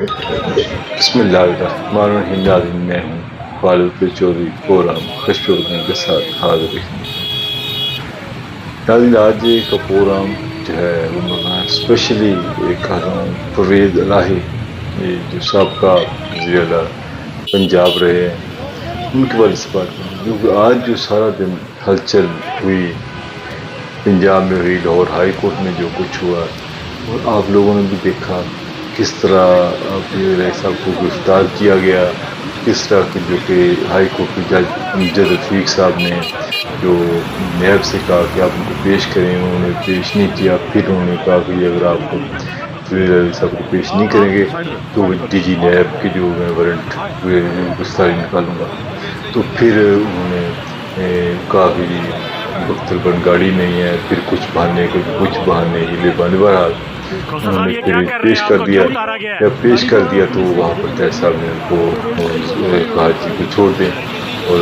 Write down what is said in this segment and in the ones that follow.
بسم اللہ الرحمن الرحیم. ناظرین، میں ہوں خالد پیر چودھری پروگرام کشف وطن کے ساتھ حاضر ہے. ناظرین، آج کا پروگرام جو ہے وہ میں اسپیشلی کہہ رہا ہوں پرویز الہی، یہ جو سابقہ وزیر اعلیٰ پنجاب رہے ہیں، ان کے بارے سے بات کروں گا. کیونکہ آج جو سارا دن ہلچل ہوئی پنجاب میں ہوئی، لاہور ہائی کورٹ میں جو کچھ ہوا، اور آپ لوگوں نے بھی دیکھا کس طرح پرویز الہی صاحب کو گرفتار کیا گیا، کس طرح کی جو کہ ہائی کورٹ کے جج امجد رفیق صاحب نے جو نیب سے کہا کہ آپ ان کو پیش کریں، انہوں نے پیش نہیں کیا. پھر انہوں نے کہا کہ اگر آپ پرویز الہی صاحب کو پیش نہیں کریں گے تو ڈی جی نیب کی جو میں وارنٹ گرفتاری نکالوں گا. تو پھر انہوں نے کہا کہ جی بختر بن گاڑی نہیں ہے، پھر کچھ بہانے یہ بہانے. بہرحال انہوں نے پھر پیش کر دیا تو وہاں پر جج صاحب نے ان کو کہا جی کو چھوڑ دیں اور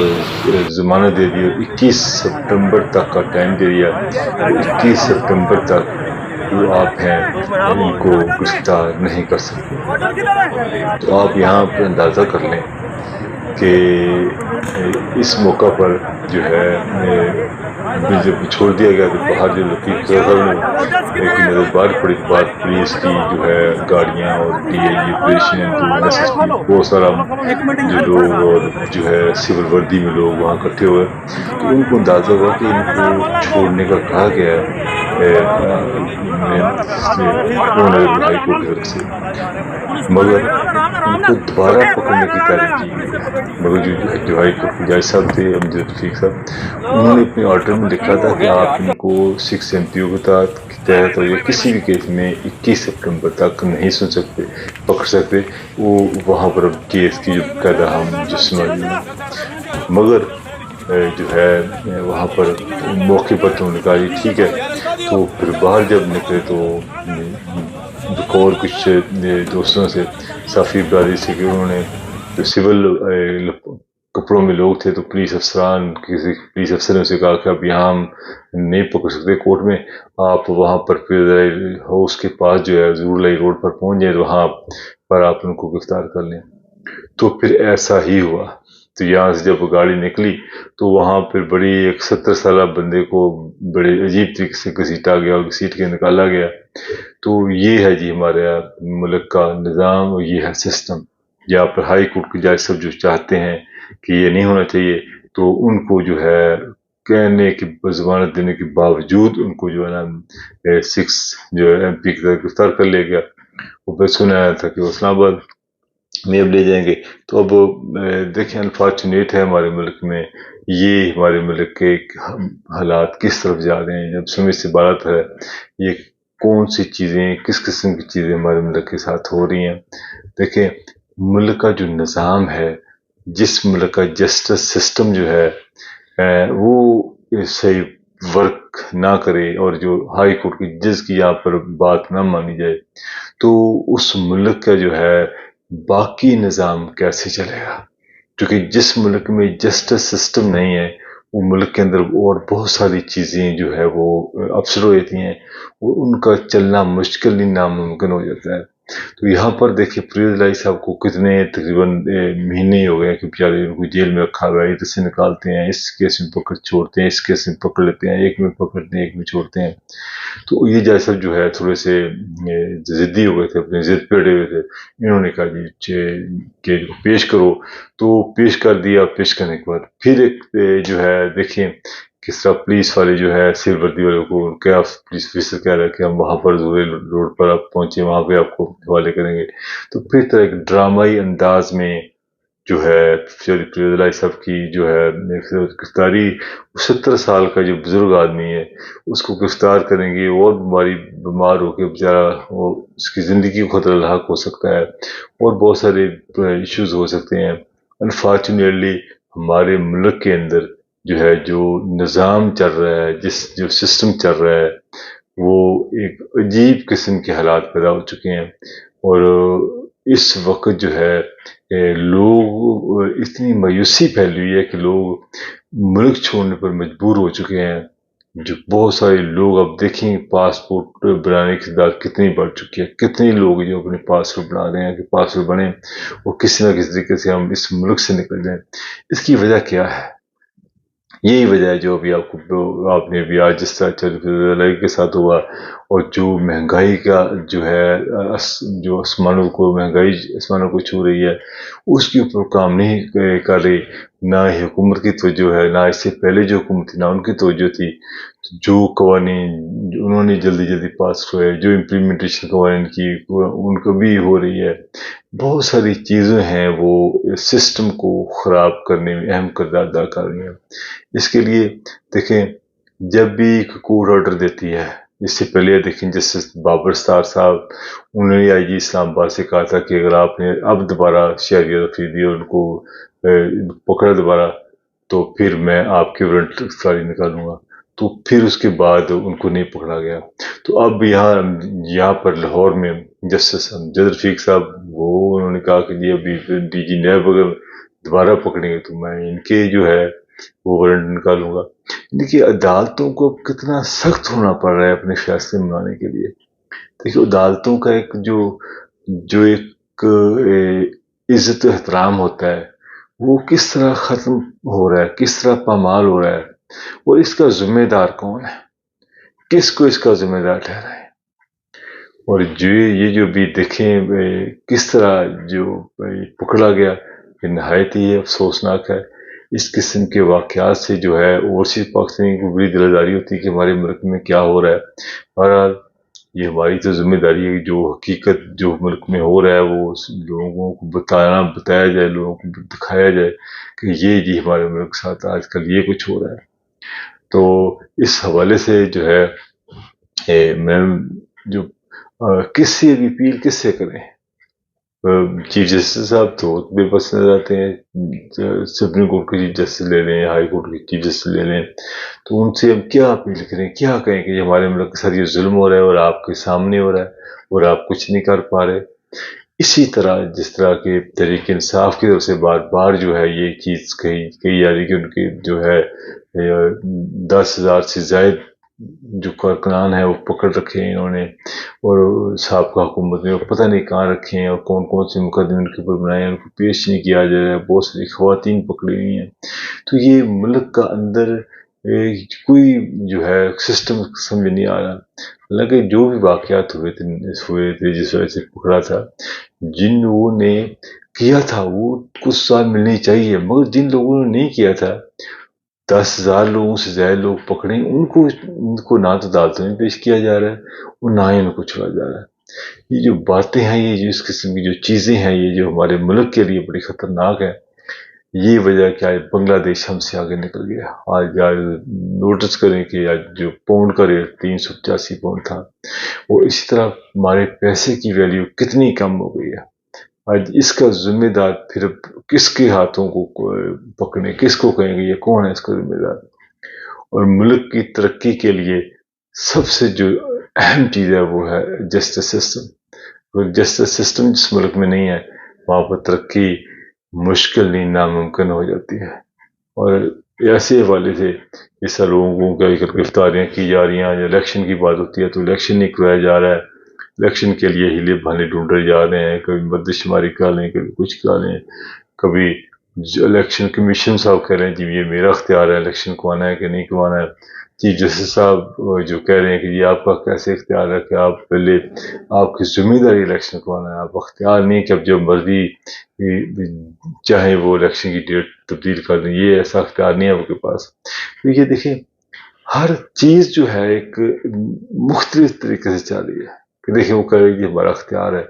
ضمانت دے دی. 21 سپٹمبر تک کا ٹائم دے دیا. 21 سپٹمبر تک جو آپ ہیں ان کو گرفتار نہیں کر سکتے. تو آپ یہاں پہ اندازہ کر لیں کہ اس موقع پر جو ہے جب چھوڑ دیا گیا تو باہر جو لطیف صاحب نے کی نظر باہر پڑی تو بعد پولیس کی جو ہے گاڑیاں اور ڈی آئی جی آپریشن جو ایس ایس پی بہت سارا جو لوگ اور جو ہے سول وردی میں لوگ وہاں اکٹھے ہوئے. تو ان کو اندازہ ہوا کہ ان کو چھوڑنے کا کہا گیا ہے ہائی کورٹ کی طرف سے، مگر ان کو دوبارہ پکڑنے کی تعریف کی گئی. مگر جو ہائی کورٹ کے جج صاحب تھے امجد رفیق صاحب، انہوں نے اپنے آرڈر میں لکھا تھا کہ آپ ان کو 6 MPO کے تحت اور یا کسی بھی کیس میں 21 سپٹمبر تک نہیں سن سکتے، پکڑ سکتے. وہ وہاں پر اب کیس کی جو قاعدہ ہم جو سنائی. مگر جو ہے وہاں پر موقع پر تو انہوں نے کہا جی ٹھیک ہے. تو پھر باہر جب نکلے تو اور کچھ دوستوں سے صافی برادری سے کہ انہوں نے جو سول کپڑوں میں لوگ تھے تو پولیس افسران کسی پولیس افسر نے اسے کہا کہ اب یہاں ہم نہیں پکڑ سکتے کورٹ میں، آپ وہاں پر ہاؤس کے پاس جو ہے ظہور لائی روڈ پر پہنچ جائیں، وہاں پر آپ ان کو گرفتار کر لیں. تو پھر ایسا ہی ہوا. تو یہاں سے جب گاڑی نکلی تو وہاں پھر بڑی ایک 70 سالہ بندے کو بڑے عجیب طریقے سے گھسیٹا گیا اور گھسیٹ کے نکالا گیا. تو یہ ہے جی ہمارے ملک کا نظام اور یہ ہے سسٹم. یہاں پر ہائی کورٹ کے جج صاحب جو چاہتے ہیں کہ یہ نہیں ہونا چاہیے تو ان کو جو ہے کہنے کی ضمانت دینے کے باوجود ان کو جو ہے نا 6 جو ہے MP کی طرح گرفتار کر لیا گیا. وہ پھر سنا تھا کہ اسلام آباد میں اب لے جائیں گے. تو اب دیکھیں انفارچونیٹ ہے ہمارے ملک میں یہ ہمارے ملک کے حالات کس طرف جا رہے ہیں. جب سمجھ سے بات ہے یہ کون سی چیزیں کس قسم کی چیزیں ہمارے ملک کے ساتھ ہو رہی ہیں. دیکھیں ملک کا جو نظام ہے، جس ملک کا جسٹس سسٹم جو ہے وہ صحیح ورک نہ کرے اور جو ہائی کورٹ کی جج کی یہاں پر بات نہ مانی جائے تو اس ملک کا جو ہے باقی نظام کیسے چلے گا. کیونکہ جس ملک میں جسٹس سسٹم نہیں ہے وہ ملک کے اندر اور بہت ساری چیزیں جو ہے وہ افسر ہو جاتی ہیں، ان کا چلنا مشکل نہیں ناممکن ہو جاتا ہے. تو یہاں پر دیکھیں پرویز الہی صاحب کو کتنے تقریباً مہینے ہو گئے کہ بیچارے ان کو جیل میں رکھا ہوا ہے. ادھر سے نکالتے ہیں، اس کیس میں پکڑ چھوڑتے ہیں، اس کیس میں پکڑ لیتے ہیں، ایک میں پکڑتے ہیں ایک میں چھوڑتے ہیں. تو یہ جج صاحب جو ہے تھوڑے سے ضدی ہو گئے تھے، اپنے ضد پہ اڑے ہوئے تھے. انہوں نے کہا جی کہ پیش کرو. تو پیش کر دیا. پیش کرنے کے بعد پھر ایک جو ہے دیکھیں کس طرح پولیس والے جو ہے سول وردی والوں کو کیا پولیس آفیسر کہہ رہا ہے کہ ہم وہاں پر ظہور روڈ پر آپ پہنچے، وہاں پہ آپ کو حوالے کریں گے. تو پھر طرح ایک ڈرامائی انداز میں جو ہے پرویز الہی صاحب کی جو ہے گرفتاری، 70 سال کا جو بزرگ آدمی ہے اس کو گرفتار کریں گے اور بیمار ہو کے بیچارہ اس کی زندگی کو خطرہ لاحق ہو سکتا ہے اور بہت سارے ایشوز ہو سکتے ہیں. انفارچونیٹلی ہمارے ملک کے اندر جو ہے جو نظام چل رہا ہے، جو سسٹم چل رہا ہے وہ ایک عجیب قسم کے حالات پیدا ہو چکے ہیں. اور اس وقت جو ہے لوگ اتنی مایوسی پھیلی ہوئی ہے کہ لوگ ملک چھوڑنے پر مجبور ہو چکے ہیں. جو بہت سارے لوگ اب دیکھیں پاسپورٹ بنانے کی تعداد کتنی بڑھ چکی ہے، کتنے لوگ جو اپنے پاسپورٹ بنا رہے ہیں کہ پاسپورٹ بنے وہ کسی نہ کسی طریقے سے ہم اس ملک سے نکل جائیں۔ اس کی وجہ کیا ہے؟ یہی وجہ ہے جو ابھی آپ نے بھی آج جس طرح کے ساتھ ہوا، اور جو مہنگائی کا جو ہے جو مہنگائی آسمانوں کو چھو رہی ہے، اس کے اوپر کام نہیں کر رہی، نہ ہی حکومت کی توجہ ہے، نہ اس سے پہلے جو حکومت تھی نہ ان کی توجہ تھی۔ جو قوانین انہوں نے جلدی پاس ہوئے، جو امپلیمنٹیشن قوانین کی ان کو بھی ہو رہی ہے، بہت ساری چیزیں ہیں وہ سسٹم کو خراب کرنے میں اہم کردار ادا کر رہی ہیں۔ اس کے لیے دیکھیں، جب بھی کورٹ آرڈر دیتی ہے، اس سے پہلے دیکھیں جسٹس بابر ستار صاحب، انہوں نے آئی جی اسلام آباد سے کہا تھا کہ اگر آپ نے اب دوبارہ شہریت خریدی اور ان کو پکڑا دوبارہ تو پھر میں آپ کی وارنٹ ساری نکالوں گا، تو پھر اس کے بعد ان کو نہیں پکڑا گیا۔ تو اب یہاں پر لاہور میں جسٹس امجد رفیق صاحب، وہ انہوں نے کہا کہ جی ابھی ڈی جی نیب اگر دوبارہ پکڑیں گے تو میں ان کے جو ہے وہ وارنٹ نکالوں گا۔ دیکھیے عدالتوں کو کتنا سخت ہونا پڑ رہا ہے اپنے فیصلے منانے کے لیے۔ دیکھیے عدالتوں کا ایک جو ایک عزت و احترام ہوتا ہے وہ کس طرح ختم ہو رہا ہے، کس طرح پامال ہو رہا ہے، اور اس کا ذمہ دار کون ہے، کس کو اس کا ذمہ دار ٹھہرائے۔ اور یہ جو بھی دیکھیں کس طرح جو پکڑا گیا، یہ نہایت ہی افسوسناک ہے۔ اس قسم کے واقعات سے جو ہے اوورسیز پاکستانی کو بڑی دل آزاری ہوتی ہے کہ ہمارے ملک میں کیا ہو رہا ہے۔ بہرحال یہ ہماری تو ذمہ داری ہے کہ جو حقیقت جو ملک میں ہو رہا ہے وہ لوگوں کو بتایا جائے، لوگوں کو دکھایا جائے کہ یہ جی ہمارے ملک کے ساتھ آج کل یہ کچھ ہو رہا ہے۔ تو اس حوالے سے جو ہے میں جو کس سے بھی اپیل کس سے کریں؟ چیف جسٹس صاحب تو بے بس نظر آتے ہیں، سپریم کورٹ کے چیف جسٹس لے لیں، ہائی کورٹ کے چیف جسٹس لے لیں، تو ان سے ہم کیا اپیل کریں، کیا کہیں کہ ہمارے ملک کے ساتھ یہ ظلم ہو رہا ہے اور آپ کے سامنے ہو رہا ہے اور آپ کچھ نہیں کر پا رہے۔ اسی طرح جس طرح کے تحریک انصاف کی طرف سے بار بار جو ہے یہ چیز کہی جا رہی کہ ان کے جو ہے 10,000 سے زائد جو کارکنان ہیں وہ پکڑ رکھے ہیں انہوں نے، اور سابقہ حکومت نے پتہ نہیں کہاں رکھے ہیں، اور کون کون سے مقدمے ان کے اوپر بنائے ہیں، ان کو پیش نہیں کیا جا رہا ہے، بہت ساری خواتین پکڑی ہوئی ہیں۔ تو یہ ملک کا اندر کوئی جو ہے سسٹم سمجھ نہیں آ رہا۔ حالانکہ جو بھی واقعات ہوئے تھے جس وجہ سے پکڑا تھا، جن لوگوں نے کیا تھا وہ کچھ سال ملنی چاہیے، مگر جن لوگوں نے نہیں کیا تھا، 10,000 لوگوں سے زیادہ لوگ پکڑے، ان کو نہ تو عدالتوں میں پیش کیا جا رہا ہے اور نہ ہی ان کو چھوڑا جا رہا ہے۔ یہ جو باتیں ہیں، یہ جو اس قسم کی جو چیزیں ہیں، یہ جو ہمارے ملک کے لیے بڑی خطرناک ہے۔ یہ وجہ کیا ہے، بنگلہ دیش ہم سے آگے نکل گیا۔ آج نوٹس کریں کہ آج جو پاؤنڈ کا ریٹ 385 پاؤنڈ تھا، اور اسی طرح ہمارے پیسے کی ویلیو کتنی کم ہو گئی ہے۔ آج اس کا ذمہ دار پھر کس کے ہاتھوں کو پکڑیں، کس کو کہیں گے یہ کون ہے اس کا ذمہ دار؟ اور ملک کی ترقی کے لیے سب سے جو اہم چیز ہے وہ ہے جسٹس سسٹم۔ جسٹس سسٹم جس ملک میں نہیں ہے وہاں پر ترقی مشکل نہیں ناممکن ہو جاتی ہے۔ اور ایسے حوالے سے اس طرح لوگوں کو گرفتاریاں کی جا رہی ہیں، الیکشن کی بات ہوتی ہے تو الیکشن نہیں کرایا جا رہا ہے، الیکشن کے لیے ہیلے بہانے ڈھونڈے جا رہے ہیں، کبھی مردم شماری کرا لیں، کبھی کچھ کرا لیں، کبھی الیکشن کمیشن صاحب کہہ رہے ہیں جی یہ میرا اختیار ہے الیکشن کروانا ہے کہ نہیں کروانا ہے، چیف جسٹس صاحب جو کہہ رہے ہیں کہ یہ آپ کا کیسے اختیار ہے کہ آپ پہلے آپ کی ذمہ داری الیکشن کروانا ہے، آپ اختیار نہیں کہ اب جب مرضی چاہے وہ الیکشن کی ڈیٹ تبدیل کر دیں، یہ ایسا اختیار نہیں ہے آپ کے پاس۔ تو یہ دیکھیں ہر چیز جو ہے ایک مختلف طریقے سے چل رہی ہے کہ دیکھیں وہ کہہ رہے کہ ہمارا اختیار ہے،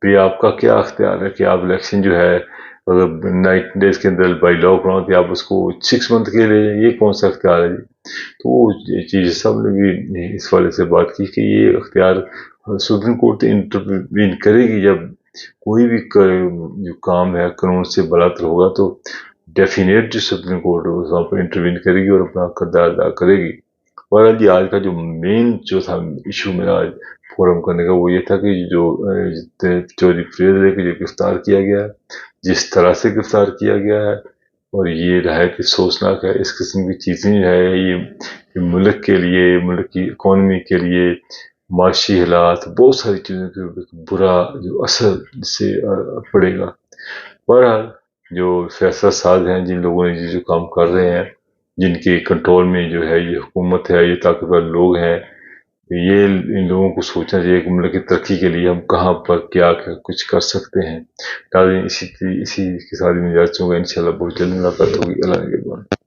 بھی آپ کا کیا اختیار ہے کہ آپ الیکشن جو ہے اگر 90 ڈیز کے اندر بائی لا کراؤ تو آپ اس کو 6 منتھ کے لیے، یہ کون سا اختیار ہے جی؟ تو وہ چیز سب نے بھی اس والے سے بات کی کہ یہ اختیار سپریم کورٹ انٹروین کرے گی، جب کوئی بھی جو کام ہے قانون سے بالاتر ہوگا تو ڈیفینیٹ جو سپریم کورٹ وہاں پر انٹروین کرے گی اور اپنا کردار ادا کرے گی۔ بہرحال جی آج کا جو مین جو تھا ایشو میرا آج فورم کرنے کا وہ یہ تھا کہ جو چودھری فریز ہے کہ جو گرفتار کیا گیا ہے، جس طرح سے گرفتار کیا گیا ہے، اور یہ نہایت سوچناک ہے. اس قسم کی چیزیں جو ہے یہ ملک کے لیے، ملک کی اکانومی کے لیے، معاشی حالات، بہت ساری چیزوں کے برا جو اثر اس سے پڑے گا. بہرحال جو فیصلہ ساز ہیں، جن لوگوں نے جو کام کر رہے ہیں، جن کے کنٹرول میں جو ہے یہ حکومت ہے، یہ طاقتور لوگ ہیں، یہ ان لوگوں کو سوچنا چاہیے کہ ملک کی ترقی کے لیے ہم کہاں پر کیا کچھ کر سکتے ہیں. اسی کے ساتھ میں جاتا ہوں. انشاءاللہ بہت جلد ملاقات ہوگی. اللہ نگہبان.